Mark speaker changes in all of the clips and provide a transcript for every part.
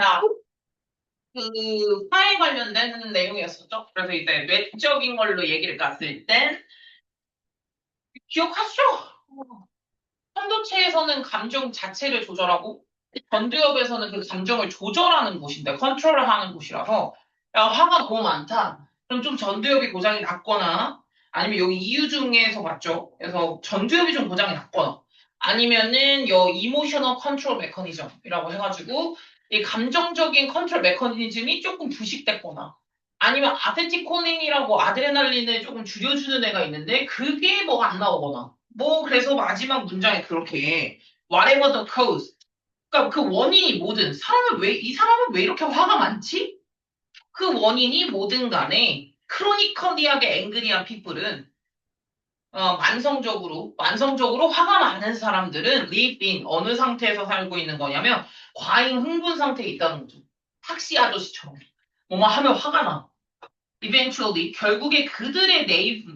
Speaker 1: 자, 화에 관련된 내용이었었죠. 그래서 이제 뇌적인 걸로 얘기를 갔을 땐 기억하시죠? 편도체에서는 감정 자체를 조절하고 전두엽에서는 그 감정을 조절하는 곳인데 컨트롤하는 곳이라서 야, 화가 너무 많다. 그럼 좀 전두엽이 고장이 났거나 아니면 여기 이유 중에서 맞죠? 그래서 전두엽이 좀 고장이 났거나 아니면은 요 이모셔널 컨트롤 메커니즘이라고 해가지고 이 감정적인 컨트롤 메커니즘이 조금 부식됐거나 아니면 아세틸콜린이라고 아드레날린을 조금 줄여주는 애가 있는데 그게 뭐 안 나오거나 뭐 그래서 마지막 문장에 그렇게 whatever the cause 그러니까 그 원인이 뭐든 이 사람은 왜 이렇게 화가 많지? 그 원인이 뭐든 간에 크로니컬리하게 앵그리한 피플은 만성적으로 화가 많은 사람들은 live in 어느 상태에서 살고 있는 거냐면 과잉 흥분 상태에 있다는 거죠. 탁시 아저씨처럼 뭐만 하면 화가 나. eventually 결국에 그들의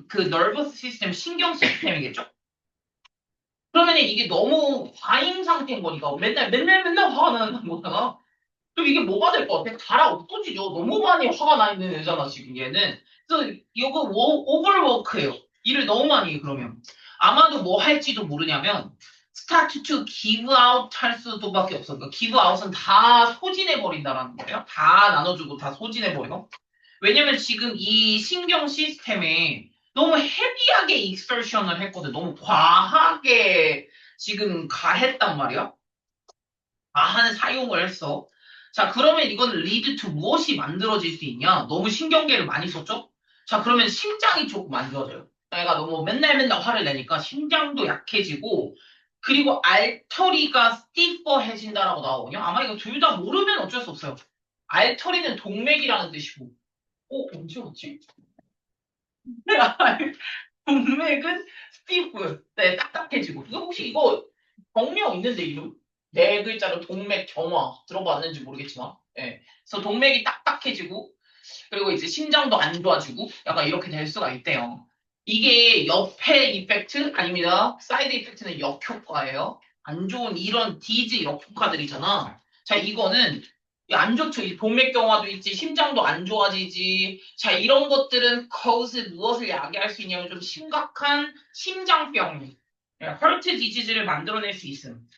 Speaker 1: 그 nervous system 신경 시스템이겠죠. 그러면 이게 너무 과잉 상태인 거니까 맨날 화가 나는 거잖아. 그럼 이게 뭐가 될 것 같아? 달아 없어지죠. 너무 많이 화가 나 있는 애잖아, 지금 얘는. 그래서 이거 오버워크예요. 일을 너무 많이 해, 그러면. 아마도 뭐 할지도 모르냐면 start to give out 할 수도밖에 없어. 그러니까 give out은 다 소진해 버린다라는 거예요. 다 나눠주고 다 소진해 버려. 왜냐면 지금 이 신경 시스템에 너무 헤비하게 익설션을 했거든. 너무 과하게 지금 가했단 말이야. 과한 사용을 했어. 자, 그러면 이건 리드 투 무엇이 만들어질 수 있냐? 너무 신경계를 많이 썼죠? 자, 그러면 심장이 조금 안 좋아져요. 내가 너무 맨날 화를 내니까 심장도 약해지고, 그리고 알터리가 스티퍼해진다라고 나오거든요. 아마 이거 둘 다 모르면 어쩔 수 없어요. 알터리는 동맥이라는 뜻이고, 언제 왔지? 동맥은 스티프. 네, 딱딱해지고. 이거 혹시 이거 병명 있는데 이름? 네 글자로 동맥 경화 들어봤는지 모르겠지만. 예. 그래서 동맥이 딱딱해지고 그리고 이제 심장도 안 좋아지고 약간 이렇게 될 수가 있대요. 이게 옆에 이펙트 아닙니다. 사이드 이펙트는 역효과예요. 안 좋은 이런 디지 역효과들이잖아. 자, 이거는 안 좋죠. 이 동맥경화도 있지, 심장도 안 좋아지지. 자, 이런 것들은 cause 무엇을 야기할 수 있냐면 좀 심각한 심장병, heart disease를 만들어낼 수 있음.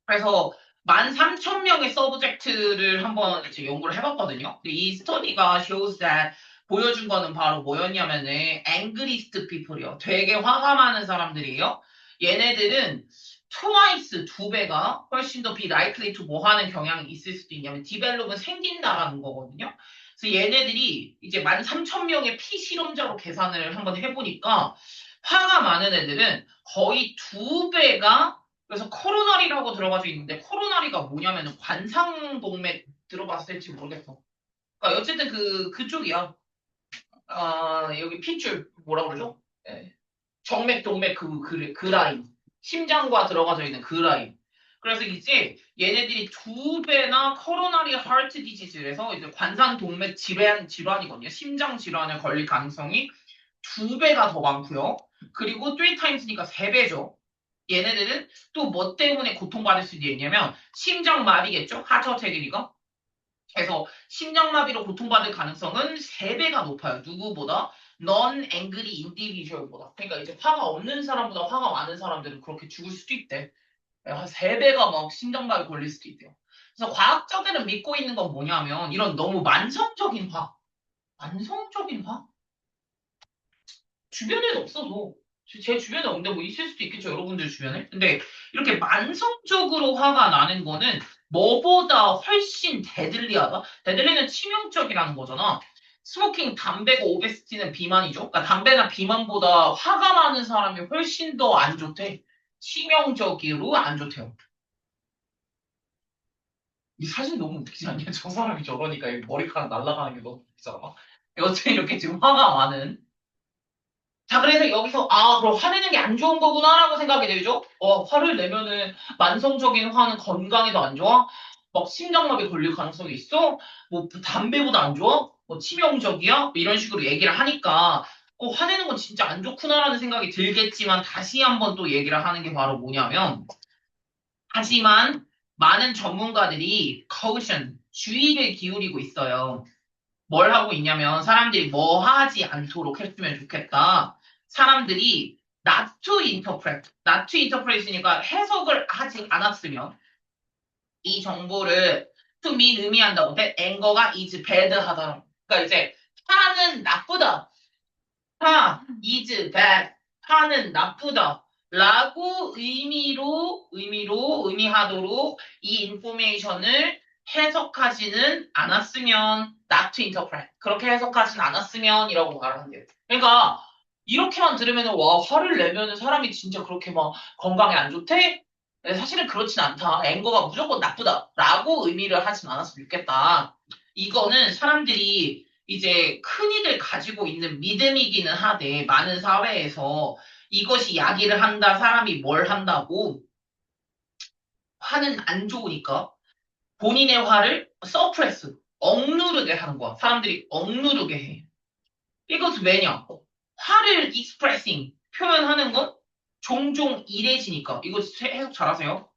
Speaker 1: 그래서 13,000명의 서브젝트를 한번 이제 연구를 해봤거든요. 근데 이 스터디가 shows that 보여준 거는 바로 뭐였냐면은 angriest people이요. 되게 화가 많은 사람들이에요. 얘네들은 twice 두 배가 훨씬 더 be likely to 뭐 하는 경향이 있을 수도 있냐면 develop은 생긴다라는 거거든요. 그래서 얘네들이 이제 13,000명의 피실험자로 계산을 한번 해보니까 화가 많은 애들은 거의 두 배가 그래서 코로나리라고 들어가져 있는데 코로나리가 뭐냐면은 관상동맥 들어봤을지 모르겠어. 그러니까 어쨌든 그쪽이야. 여기 핏줄 뭐라 그러죠? 예. 정맥, 동맥 그 라인. 심장과 들어가져 있는 그 라인. 그래서 이제 얘네들이 두 배나 코로나리 하트 디지즈에서 이제 관상 동맥 질환이거든요. 심장 질환에 걸릴 가능성이 두 배가 더 많고요. 그리고 3 times니까 세 배죠. 얘네들은 또 뭐 때문에 고통받을 수 있냐면 심장마비겠죠? 하트어택이니까. 그래서 심장마비로 고통받을 가능성은 3배가 높아요. 누구보다? non-angry individual보다. 그러니까 이제 화가 없는 사람보다 화가 많은 사람들은 그렇게 죽을 수도 있대. 한 3배가 막 심장마비 걸릴 수도 있대요. 그래서 과학자들은 믿고 있는 건 뭐냐면 이런 너무 만성적인 화. 만성적인 화? 주변에는 없어도 제 주변에 없는데 뭐 있을 수도 있겠죠 여러분들 주변에 근데 이렇게 만성적으로 화가 나는 거는 뭐보다 훨씬 데들리하다 데들리는 치명적이라는 거잖아 스모킹 담배고 오베시티는 비만이죠 그러니까 담배나 비만보다 화가 많은 사람이 훨씬 더 안 좋대 치명적으로 안 좋대요 이 사진 너무 웃기지 않냐 저 사람이 저러니까 이 머리카락 날아가는 게 너무 웃기잖아 어째 이렇게 지금 화가 많은 자, 그래서 여기서, 그럼 화내는 게 안 좋은 거구나라고 생각이 들죠? 화를 내면은, 만성적인 화는 건강에도 안 좋아? 막 심장마비 걸릴 가능성이 있어? 뭐, 담배보다 안 좋아? 뭐, 치명적이야? 뭐 이런 식으로 얘기를 하니까, 화내는 건 진짜 안 좋구나라는 생각이 들겠지만, 다시 한번 또 얘기를 하는 게 바로 뭐냐면, 하지만, 많은 전문가들이 caution, 주의를 기울이고 있어요. 뭘 하고 있냐면 사람들이 뭐 하지 않도록 했으면 좋겠다. 사람들이 not to interpret, not to interpret이니까 해석을 하지 않았으면 이 정보를 to mean 의미한다고 돼. 앵거가 is bad 하다. 그러니까 이제 파는 나쁘다. 파 is bad. 파는 나쁘다. 라고 의미하도록 이 인포메이션을 해석하지는 않았으면 not to interpret. 그렇게 해석하진 않았으면이라고 말하는데요. 그러니까 이렇게만 들으면 와 화를 내면은 사람이 진짜 그렇게 막 건강에 안 좋대? 네, 사실은 그렇진 않다. 앵거가 무조건 나쁘다라고 의미를 하진 않았으면 좋겠다. 이거는 사람들이 이제 흔히들 가지고 있는 믿음이기는 하되 많은 사회에서 이것이 야기를 한다, 사람이 뭘 한다고 화는 안 좋으니까 본인의 화를 서프레스, 억누르게 하는 거야. 사람들이 억누르게 해. 이것은 왜냐? 화를 expressing, 표현하는 건 종종 이래지니까. 이거 해석 잘하세요?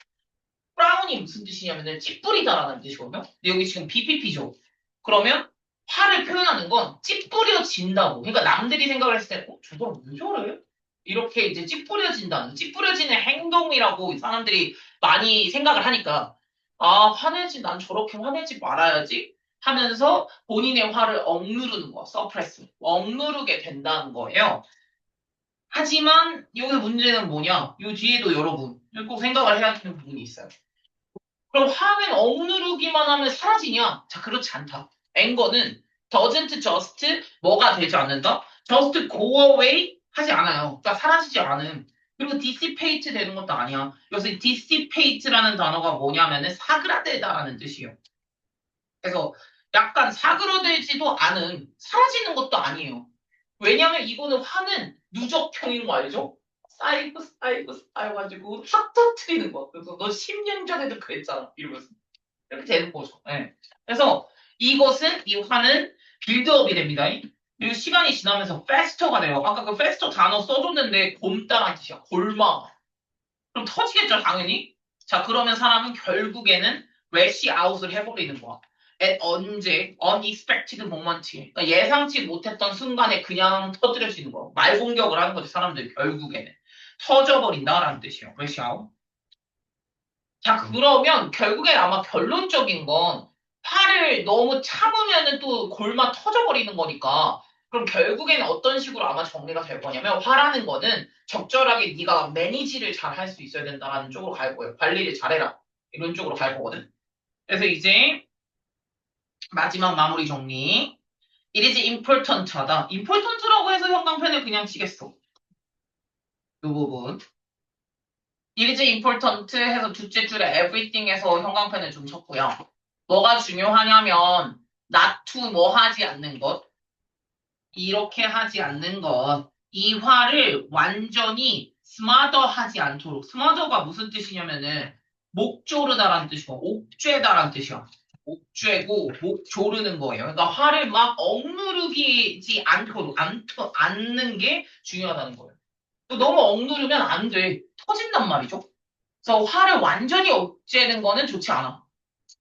Speaker 1: 프라운이 무슨 뜻이냐면은 찌뿌리다라는 뜻이거든요. 근데 여기 지금 BPP죠. 그러면 화를 표현하는 건 찌뿌려진다고. 그러니까 남들이 생각을 했을 때, 저 사람 왜 저래? 이렇게 이제 찌뿌려진다는, 찌뿌려지는 행동이라고 사람들이 많이 생각을 하니까, 아, 화내지, 난 저렇게 화내지 말아야지 하면서 본인의 화를 억누르는 거, 서프레스. 억누르게 된다는 거예요. 하지만 여기 문제는 뭐냐? 이 뒤에도 여러분 꼭 생각을 해야 되는 부분이 있어요. 그럼 화는 억누르기만 하면 사라지냐? 자, 그렇지 않다. 앵거는 doesn't just 뭐가 되지 않는다? just go away 하지 않아요. 그러니까 사라지지 않음. 그리고 dissipate 되는 것도 아니야. 여기서 dissipate라는 단어가 뭐냐면은 사그라들다라는 뜻이에요. 그래서 약간 사그러들지도 않은 사라지는 것도 아니에요. 왜냐면 이거는 화는 누적형인 거 알죠? 쌓여가지고 확 터트리는 거. 그래서 너 10년 전에도 그랬잖아. 이러면서. 이렇게 되는 거죠. 예. 그래서 이것은, 이 화는 빌드업이 됩니다. 그리고 시간이 지나면서 페스터가 돼요. 아까 그 페스터 단어 써줬는데 곪다란 뜻이야. 골마. 그럼 터지겠죠, 당연히. 자, 그러면 사람은 결국에는 래시 아웃을 해버리는 거야. at 언제? unexpected moment에. 그러니까 예상치 못했던 순간에 그냥 터뜨려지는 거야. 말 공격을 하는 거지, 사람들 결국에는. 터져버린다라는 뜻이에요. 래시 아웃. 자, 그러면 결국엔 아마 결론적인 건 화를 너무 참으면은 또 골마 터져버리는 거니까 그럼 결국엔 어떤 식으로 아마 정리가 될 거냐면 화라는 거는 적절하게 네가 매니지를 잘 할 수 있어야 된다라는 쪽으로 갈 거예요. 관리를 잘해라. 이런 쪽으로 갈 거거든. 그래서 이제 마지막 마무리 정리. It is important 하다. important라고 해서 형광펜을 그냥 치겠어. 이 부분. It is important 해서 둘째 줄에 everything에서 형광펜을 좀 쳤고요. 뭐가 중요하냐면 not to 뭐 하지 않는 것, 이렇게 하지 않는 것, 이 화를 완전히 smother 하지 않도록. smother가 무슨 뜻이냐면은 목 조르다라는 뜻이고 옥죄다라는 뜻이야. 옥죄고 목 조르는 거예요. 그러니까 화를 막 억누르지 않도록 않는 게 중요하다는 거예요. 너무 억누르면 안 돼. 터진단 말이죠. 그래서 화를 완전히 억제는 거는 좋지 않아.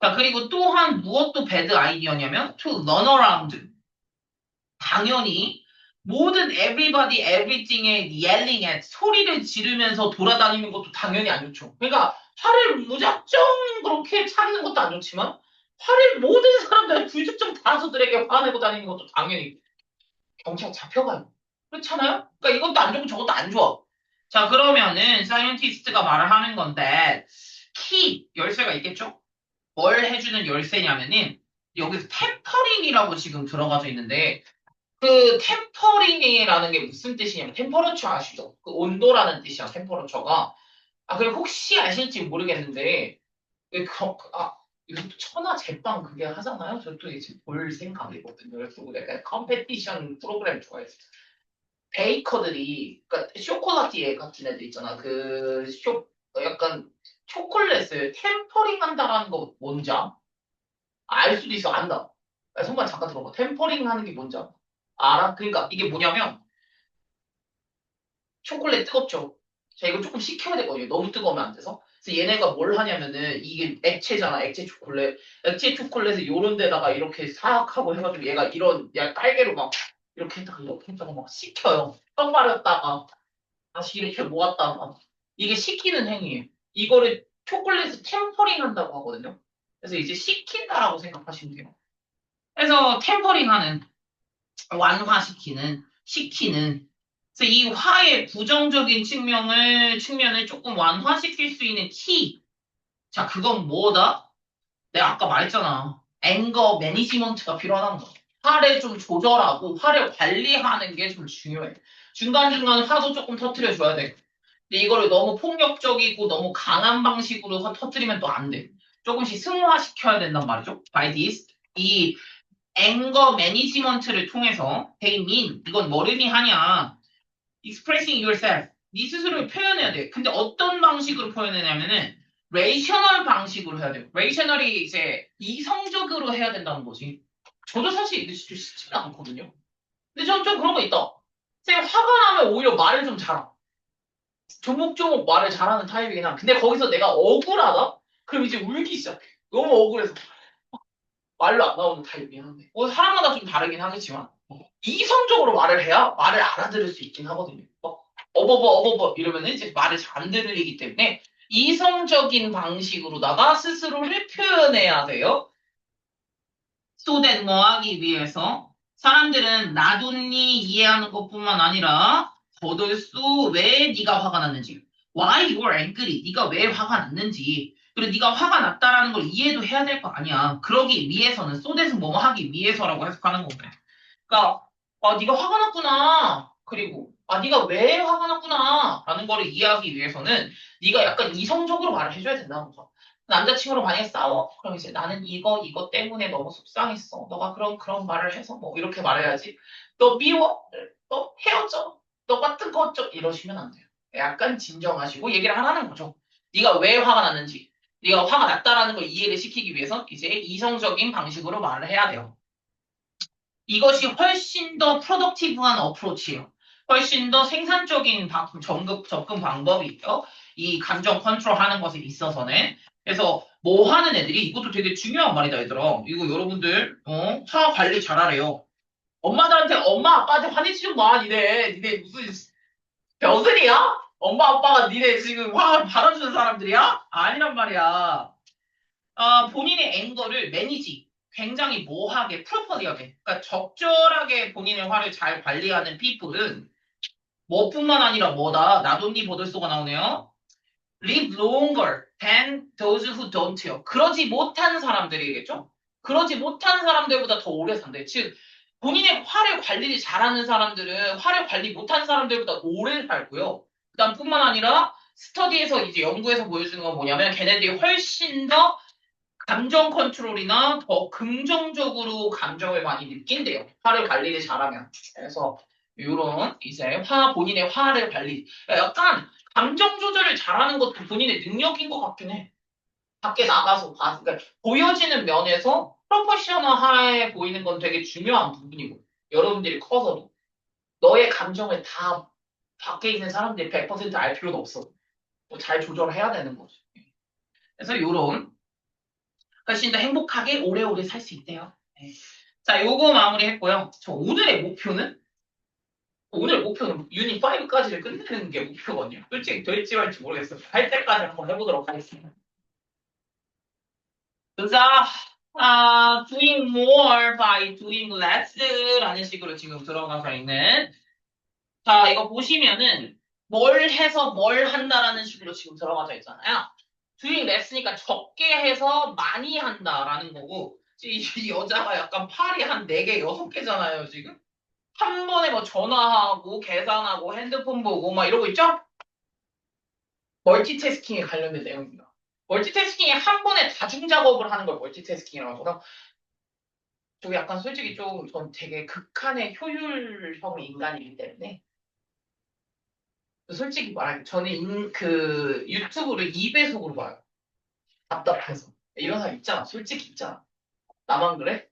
Speaker 1: 자, 그리고 또한 무엇도 배드 아이디어냐면 to run around. 당연히 모든 everybody, everything에 yelling at 소리를 지르면서 돌아다니는 것도 당연히 안 좋죠. 그러니까 화를 무작정 그렇게 차리는 것도 안 좋지만 화를 모든 사람들 불특정 다수들에게 화내고 다니는 것도 당연히 경찰 잡혀가요. 그렇잖아요? 그러니까 이것도 안 좋고 저것도 안 좋아. 자, 그러면은 사이언티스트가 말을 하는 건데 키 열쇠가 있겠죠? 뭘 해주는 열쇠냐면은 여기서 템퍼링이라고 지금 들어가져 있는데 그 템퍼링이라는 게 무슨 뜻이냐면 템퍼러처 아시죠? 그 온도라는 뜻이야 템퍼러처가. 아 그리고 혹시 아실지 모르겠는데 요즘 천하 제빵 그게 하잖아요. 저 또 이제 볼 생각이거든요. 그래서 약간 컴페티션 프로그램 좋아해요. 베이커들이 그러니까 쇼콜라티에 같은 애들 있잖아. 약간 초콜릿을 템퍼링 한다라는 거 뭔지 알아? 알 수도 있어. 안다. 야, 정말 잠깐 들어봐. 템퍼링 하는 게 뭔지 알아? 그러니까 이게 뭐냐면 초콜릿 뜨겁죠. 자, 이거 조금 식혀야 되거든요. 너무 뜨거우면 안 돼서. 그래서 얘네가 뭘 하냐면은 이게 액체잖아. 액체 초콜릿. 액체 초콜릿을 요런 데다가 이렇게 싹 하고 해가지고 얘가 이런 야 깔개로 막 이렇게 했다가 막 식혀요. 떡 말렸다가 다시 이렇게 모았다가 이게 식히는 행위예요. 이거를 초콜릿을 템퍼링 한다고 하거든요. 그래서 이제 식힌다라고 생각하시면 돼요. 그래서 템퍼링하는 완화시키는 식히는 그래서 이 화의 부정적인 측면을 조금 완화시킬 수 있는 키. 자, 그건 뭐다? 내가 아까 말했잖아. 앵거 매니지먼트가 필요하다는 거. 화를 좀 조절하고 화를 관리하는 게 좀 중요해. 중간중간 화도 조금 터트려줘야 돼. 근데 이거를 너무 폭력적이고 너무 강한 방식으로 터트리면 또 안 돼. 조금씩 승화시켜야 된단 말이죠. By this. 이 앵거 매니지먼트를 통해서 they mean 이건 뭘 의미하냐? expressing yourself. 네 스스로를 표현해야 돼. 근데 어떤 방식으로 표현하냐면은 레이셔널 방식으로 해야 돼요. 레이셔널이 이제 이성적으로 해야 된다는 거지. 저도 사실 이게 진짜 쉽지가 않거든요. 근데 전 좀 그런 거 있다. 쌤 화가 나면 오히려 말을 좀 잘하. 조목조목 말을 잘하는 타입이긴 함. 근데 거기서 내가 억울하다? 그럼 이제 울기 시작해. 너무 억울해서 말로 안 나오는 타입이긴 한데. 뭐 사람마다 좀 다르긴 하겠지만 이성적으로 말을 해야 말을 알아들을 수 있긴 하거든요. 어버버 어버버 이러면 이제 말을 잘 안 들리기 때문에 이성적인 방식으로다가 스스로를 표현해야 돼요. so that 뭐 하기 위해서 사람들은 나돈니 이해하는 것뿐만 아니라 더들수 왜 네가 화가 났는지 why you're angry 네가 왜 화가 났는지 그리고 네가 화가 났다라는 걸 이해도 해야 될 거 아니야. 그러기 위해서는 so that은 뭐 하기 위해서라고 해석하는 거고요. 그러니까 네가 화가 났구나. 그리고 네가 왜 화가 났구나. 라는 거를 이해하기 위해서는 네가 약간 이성적으로 말을 해줘야 된다는 거죠. 남자친구랑 만약에 싸워? 그럼 이제 나는 이거 때문에 너무 속상했어. 너가 그런 말을 해서 뭐 이렇게 말해야지. 너 미워? 너 헤어져? 너 같은 거 어쩌? 이러시면 안 돼요. 약간 진정하시고 얘기를 하라는 거죠. 네가 왜 화가 났는지. 네가 화가 났다라는 걸 이해를 시키기 위해서 이제 이성적인 방식으로 말을 해야 돼요. 이것이 훨씬 더 프로덕티브한 어프로치예요. 훨씬 더 생산적인 접근 방법이에요. 이 감정 컨트롤하는 것에 있어서는. 그래서 뭐 하는 애들이 이것도 되게 중요한 말이다 얘들아. 이거 여러분들 화 관리 잘하래요. 엄마들한테 엄마 아빠한테 화내지 좀 마. 니네 무슨 벼슬이야? 엄마 아빠가 니네 지금 화 받아주는 사람들이야? 아니란 말이야. 본인의 앵거를 매니지 굉장히 모하게 프로퍼리하게 그러니까 적절하게 본인의 화를 잘 관리하는 피플은 뭐뿐만 아니라 뭐다 나돈니 보들소가 나오네요. live longer than those who don't요. 그러지 못한 사람들이겠죠? 그러지 못한 사람들보다 더 오래 산대. 즉 본인의 화를 관리를 잘하는 사람들은 화를 관리 못한 사람들보다 오래 살고요. 그다음 뿐만 아니라 스터디에서 이제 연구에서 보여주는 건 뭐냐면 걔네들이 훨씬 더 감정 컨트롤이나 더 긍정적으로 감정을 많이 느낀대요. 화를 관리를 잘하면. 그래서 이런 이제 본인의 화를 관리. 약간 감정 조절을 잘하는 것도 본인의 능력인 것 같긴 해. 밖에 나가서 그러니까 보여지는 면에서 프로포셔널하게 보이는 건 되게 중요한 부분이고. 여러분들이 커서도 너의 감정을 다 밖에 있는 사람들이 100%알 필요도 없어. 뭐잘 조절해야 되는 거지. 그래서 이런 훨씬 더 행복하게 오래오래 살 수 있대요. 네. 자, 요거 마무리했고요. 저 오늘 목표는 유닛 5까지를 끝내는 게 목표거든요. 솔직히 될지 말지 모르겠어요. 할 때까지 한번 해보도록 하겠습니다. 그래서 doing more by doing less라는 식으로 지금 들어가서 있는 자, 이거 보시면은 뭘 해서 뭘 한다라는 식으로 지금 들어가져 있잖아요. doing less니까 적게 해서 많이 한다라는 거고 이 여자가 약간 팔이 한 4개, 6개잖아요, 지금. 한 번에 뭐 전화하고 계산하고 핸드폰 보고 막 이러고 있죠? 멀티태스킹에 관련된 내용입니다. 멀티태스킹이 한 번에 다중 작업을 하는 걸 멀티태스킹이라고 하고 저 약간 솔직히 좀 전 되게 극한의 효율형 인간이기 때문에 솔직히 말하면 저는 그 유튜브를 2배속으로 봐요. 답답해서. 이런 사람 있잖아. 솔직히 있잖아. 나만 그래?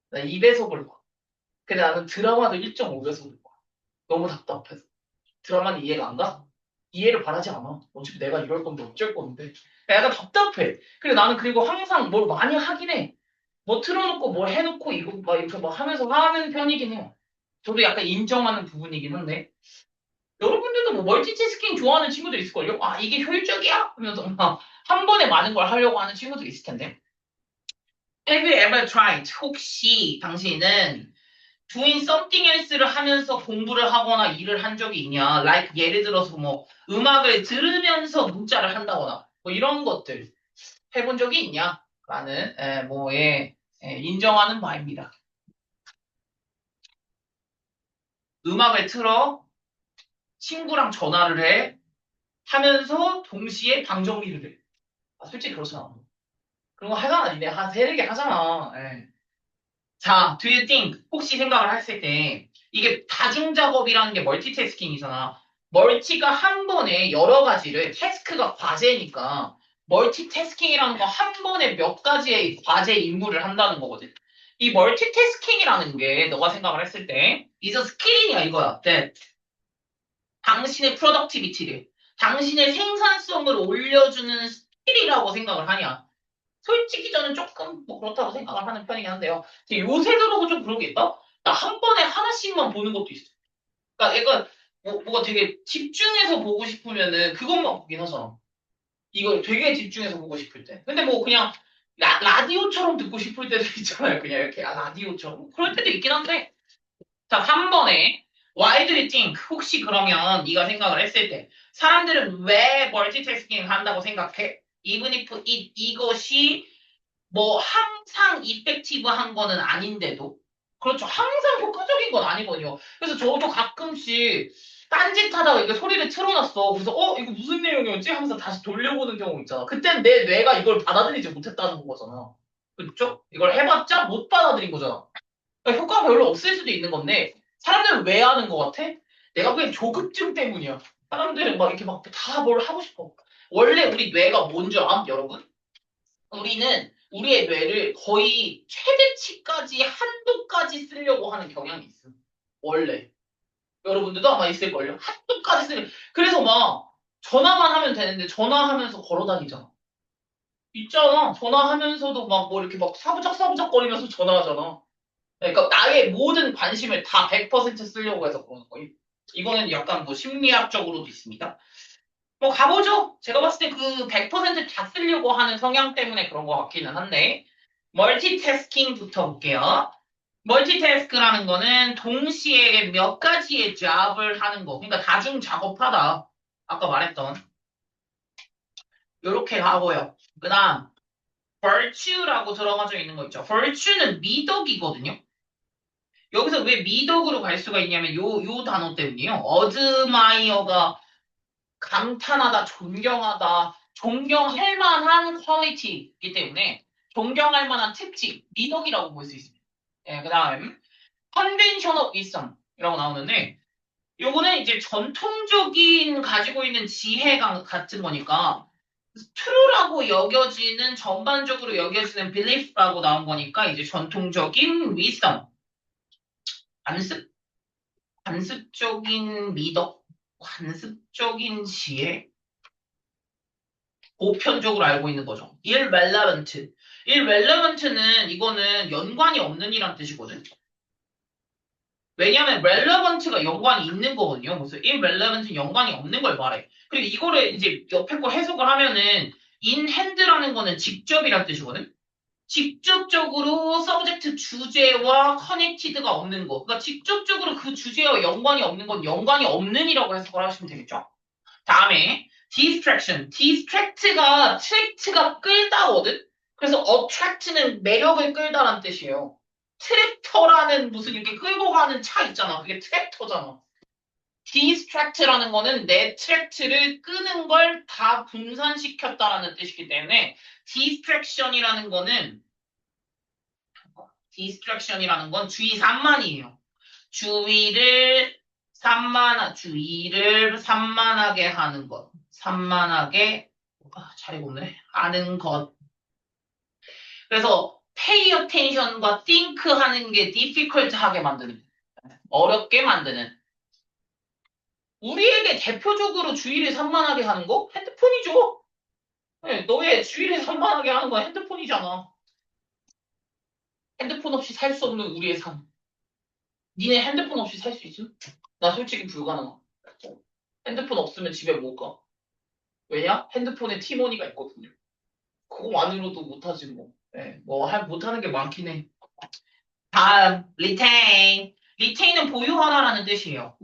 Speaker 1: 나 2배속으로 봐. 근데 나는 드라마도 1.5배속으로 봐. 너무 답답해서. 드라마는 이해가 안 가? 이해를 바라지 않아. 어차피 내가 이럴 건데 어쩔 건데. 약간 답답해. 그래 나는 그리고 항상 뭘 많이 하긴 해. 뭐 틀어놓고 뭘 해놓고 이거 막 이렇게 막 하면서 하는 편이긴 해요. 저도 약간 인정하는 부분이긴 한데. 여러분들도 뭐 멀티태스킹 좋아하는 친구들 있을걸요? 아, 이게 효율적이야? 하면서 막 한 번에 많은 걸 하려고 하는 친구들 있을 텐데. Have you ever tried? 혹시 당신은 doing something else를 하면서 공부를 하거나 일을 한 적이 있냐? Like 예를 들어서 뭐 음악을 들으면서 문자를 한다거나 뭐 이런 것들 해본 적이 있냐? 라는 인정하는 바입니다. 음악을 틀어 친구랑 전화를 해 하면서 동시에 방 정리를 해. 아, 솔직히 그렇잖아. 그런 거 하잖아. 니네 한 세네 개 하잖아. 예. 자, do you think 혹시 생각을 했을 때 이게 다중 작업이라는 게 멀티태스킹이잖아. 멀티가 한 번에 여러 가지를 태스크가 과제니까 멀티태스킹이라는 거 한 번에 몇 가지의 과제 임무를 한다는 거거든. 이 멀티태스킹이라는 게 너가 생각을 했을 때 is a skill이냐 이거야. 네. 당신의 프로덕티비티를 당신의 생산성을 올려주는 스킬이라고 생각을 하냐. 솔직히 저는 조금 뭐 그렇다고 생각을 하는 편이긴 한데요. 근데 요새 들어서 좀 그런 게 있다? 나 한 번에 하나씩만 보는 것도 있어. 그러니까 얘가 뭐가 되게 집중해서 보고 싶으면은 그것만 보긴 하잖아. 이거 되게 집중해서 보고 싶을 때. 근데 뭐 그냥 라디오처럼 듣고 싶을 때도 있잖아요. 그냥 이렇게 라디오처럼. 그럴 때도 있긴 한데. 자, 3번에 Why do you think? 혹시 그러면 네가 생각을 했을 때 사람들은 왜 멀티태스킹 한다고 생각해? Even if 이것이 뭐 항상 이펙티브한 거는 아닌데도 그렇죠. 항상 효과적인 건 아니거든요. 그래서 저도 가끔씩 딴짓하다가 이게 소리를 틀어놨어. 그래서 이거 무슨 내용이었지? 하면서 다시 돌려보는 경우 있잖아. 그땐 내 뇌가 이걸 받아들이지 못했다는 거잖아. 그렇죠? 이걸 해봤자 못 받아들인 거잖아. 그러니까 효과가 별로 없을 수도 있는 건데 사람들은 왜 하는 것 같아? 내가 보기엔 조급증 때문이야. 사람들은 막 이렇게 막 다 뭘 하고 싶어. 원래 우리 뇌가 뭔지 암, 여러분? 우리는 우리의 뇌를 거의 최대치까지 한도까지 쓰려고 하는 경향이 있어. 원래. 여러분들도 아마 있을걸요? 한도까지 쓰려. 그래서 막 전화만 하면 되는데 전화하면서 걸어 다니잖아. 있잖아. 전화하면서도 막 뭐 이렇게 막 사부작 거리면서 전화하잖아. 그러니까 나의 모든 관심을 다 100% 쓰려고 해서 그러는 거예요. 이거는 약간 뭐 심리학적으로도 있습니다. 뭐 가보죠. 제가 봤을 때 그 100%다 쓰려고 하는 성향 때문에 그런 것 같기는 한데 멀티태스킹부터 볼게요. 멀티태스크라는 거는 동시에 몇 가지의 잡을 하는 거. 그러니까 다중 작업하다. 아까 말했던 요렇게 가고요. 그다음 virtue라고 들어가져 있는 거 있죠. virtue는 미덕이거든요. 여기서 왜 미덕으로 갈 수가 있냐면 요 단어 때문이에요. 어드마이어가 감탄하다, 존경하다, 존경할 만한 퀄리티이기 때문에 존경할 만한 특징, 미덕이라고 볼 수 있습니다. 예, 그 다음 컨벤션 오브 wisdom이라고 나오는데 요거는 이제 전통적인 가지고 있는 지혜가 같은 거니까 true라고 여겨지는 전반적으로 여겨지는 belief라고 나온 거니까 이제 전통적인 wisdom, 관습, 관습적인 미덕, 관습적인 지혜, 보편적으로 알고 있는 거죠. irrelevant. irrelevant는 이거는 연관이 없는 이란 뜻이거든. 왜냐하면 relevant가 연관이 있는 거거든요. 그래서 irrelevant는 연관이 없는 걸 말해. 그리고 이거를 이제 옆에 거 해석을 하면은 in hand라는 거는 직접이란 뜻이거든. 직접적으로 서브젝트 주제와 커넥티드가 없는 거. 그러니까 직접적으로 그 주제와 연관이 없는 건 연관이 없는이라고 해석을 하시면 되겠죠. 다음에 distraction. distract가 트랙트가 끌다거든. 그래서 attract는 매력을 끌다라는 뜻이에요. 트랙터라는 무슨 이렇게 끌고 가는 차 있잖아. 그게 트랙터잖아. distract라는 거는 내 트랙트를 끄는 걸 다 분산시켰다라는 뜻이기 때문에 distraction이라는 건 주의 산만이에요. 주의를 산만하게 하는 것. 산만하게, 잘 읽었네. 하는 것. 그래서 pay attention과 think 하는 게 difficult 하게 만드는. 어렵게 만드는. 우리에게 대표적으로 주의를 산만하게 하는 거? 핸드폰이죠. 네, 너의 주의를 산만하게 하는 건 핸드폰이잖아. 핸드폰 없이 살 수 없는 우리의 삶. 니네 핸드폰 없이 살 수 있음? 나 솔직히 불가능함. 핸드폰 없으면 집에 못 가. 왜냐? 핸드폰에 티모니가 있거든요. 그거만으로도 못하지 뭐. 네, 못하는 게 많긴 해. 다음, retain. retain은 보유하다라는 뜻이에요.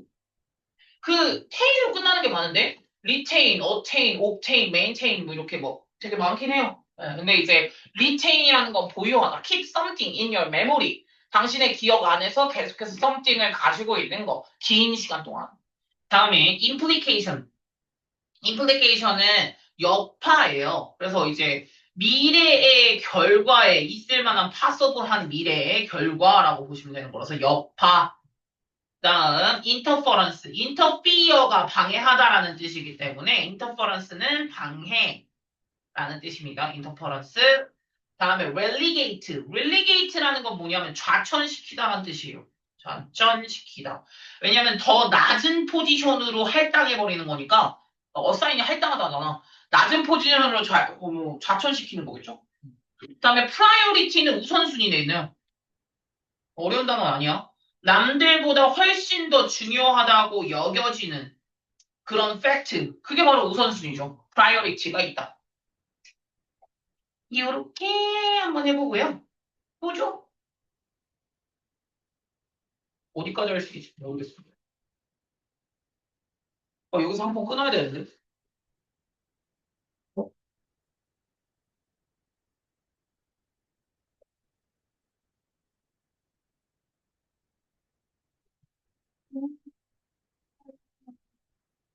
Speaker 1: 그 tain으로 끝나는 게 많은데 retain, attain, obtain, maintain 뭐 이렇게 뭐 되게 많긴 해요. 예, 근데 이제 retain이라는 건 보유하다. keep something in your memory. 당신의 기억 안에서 계속해서 something을 가지고 있는 거. 긴 시간 동안. 다음에 implication. implication은 여파예요. 그래서 이제 미래의 결과에 있을 만한 possible한 미래의 결과라고 보시면 되는 거라서 여파. 다음 interference, interfere가 방해하다라는 뜻이기 때문에 interference는 방해라는 뜻입니다. interference. 다음에 relegate, relegate라는 건 뭐냐면 좌천시키다라는 뜻이에요. 좌천시키다. 왜냐면 더 낮은 포지션으로 할당해버리는 거니까 어사인이 할당하다잖아. 낮은 포지션으로 좌천시키는 거겠죠. 그다음에 priority는 우선순위네요. 어려운 단어 아니야. 남들보다 훨씬 더 중요하다고 여겨지는 그런 팩트. 그게 바로 우선순위죠. 프라이어리티가 있다. 이렇게 한번 해보고요. 보죠. 어디까지 할 수 있을지 모르겠습니다. 여기서 한번 끊어야 되는데.